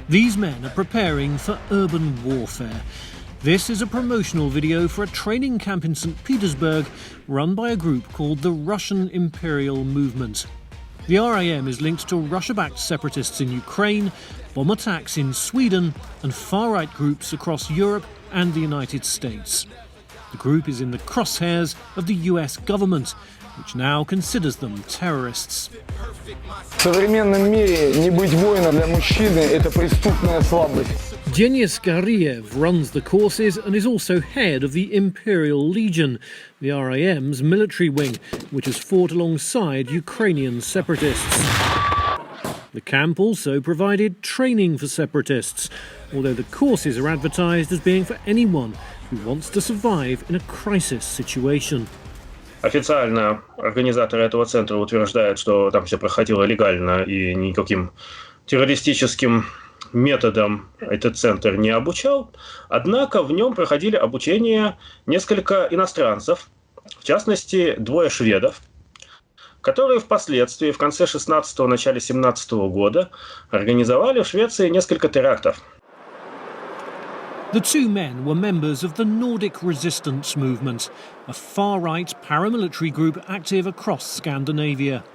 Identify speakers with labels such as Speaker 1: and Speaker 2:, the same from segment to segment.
Speaker 1: These men are preparing for urban warfare. This is a promotional video for a training camp in St. Petersburg run by a group called the Russian Imperial Movement. The RIM is linked to Russia-backed separatists in Ukraine, bomb attacks in Sweden and far-right groups across Europe and the United States. The group is in the crosshairs of the US government, which now considers them terrorists.
Speaker 2: В современном мире не быть воином для мужчины – это преступная слабость.
Speaker 1: Denis Gariev runs the courses and is also head of the Imperial Legion, the RIM's military wing, which has fought alongside Ukrainian separatists. The camp also provided training for separatists, although the courses are advertised as being for anyone who wants to survive in a crisis situation.
Speaker 3: Официально организаторы этого центра утверждают, что там все проходило легально и никаким террористическим методом этот центр не обучал. Однако в нем проходили обучение несколько иностранцев, в частности, двое шведов, которые впоследствии, в конце 16-го, начале 17-го года, организовали в Швеции несколько терактов.
Speaker 1: The two men were members of the Nordic Resistance Movement, a far-right paramilitary group active across Scandinavia.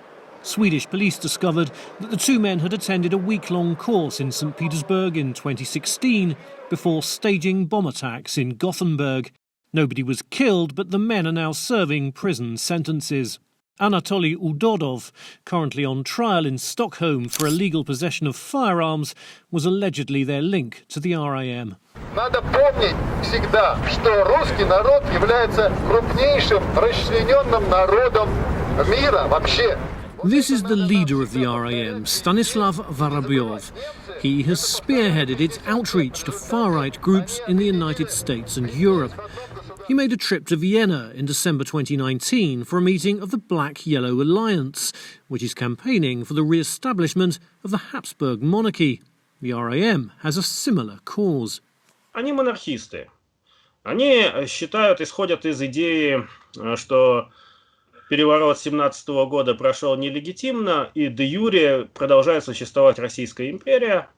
Speaker 1: Swedish police discovered that the two men had attended a week-long course in St. Petersburg in 2016 before staging bomb attacks in Gothenburg. Nobody was killed, but the men are now serving prison sentences. Anatoly Udodov, currently on trial in Stockholm for illegal possession of firearms, was allegedly their link to the RIM.
Speaker 4: Надо помнить всегда, что русский народ является крупнейшим расчлененным народом мира вообще.
Speaker 1: This is the leader of the RIM, Stanislav Vorobyov. He has spearheaded its outreach to far-right groups in the United States and Europe. He made a trip to Vienna in December 2019 for a meeting of the Black-Yellow Alliance, which is campaigning for the re-establishment of the Habsburg monarchy. The RIM has a similar cause.
Speaker 3: Они монархисты. Они считают, исходят из идеи, что переворот 17-го года прошел нелегитимно, и де юре продолжает существовать Российская империя.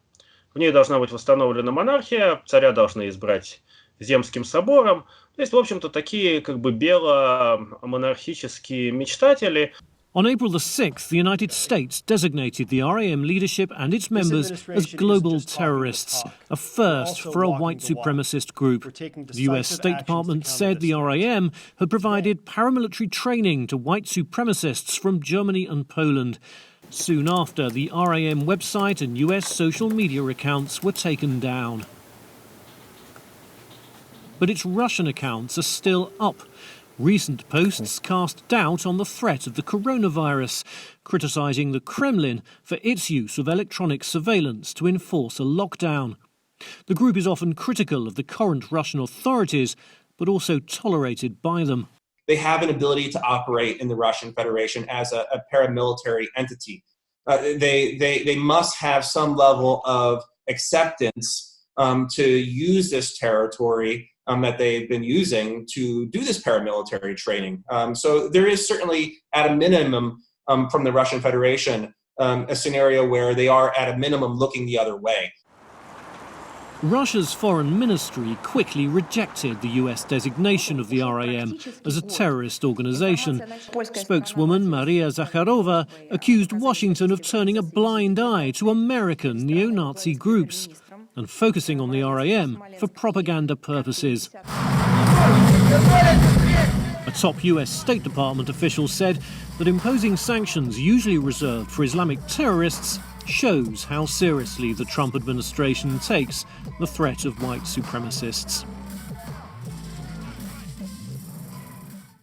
Speaker 3: В ней должна быть восстановлена монархия, царя должны избрать Земским собором. То есть, в общем-то, такие как бы бело-монархические мечтатели.
Speaker 1: On April the 6th, the United States designated the RIM leadership and its members as global terrorists, a first for a white supremacist group. The US State Department said the RIM had provided paramilitary training to white supremacists from Germany and Poland. Soon after, the RIM website and US social media accounts were taken down. But its Russian accounts are still up. Recent posts cast doubt on the threat of the coronavirus, criticising the Kremlin for its use of electronic surveillance to enforce a lockdown. The group is often critical of the current Russian authorities, but also tolerated by them.
Speaker 5: They have an ability to operate in the Russian Federation as a paramilitary entity. They must have some level of acceptance to use this territory that they've been using to do this paramilitary training. So there is certainly, at a minimum, from the Russian Federation, a scenario where they are, at a minimum, looking the other way.
Speaker 1: Russia's foreign ministry quickly rejected the US designation of the RIM as a terrorist organization. Spokeswoman Maria Zakharova accused Washington of turning a blind eye to American neo-Nazi groups and focusing on the RIM for propaganda purposes. A top US State Department official said that imposing sanctions usually reserved for Islamic terrorists shows how seriously the Trump administration takes the threat of white supremacists.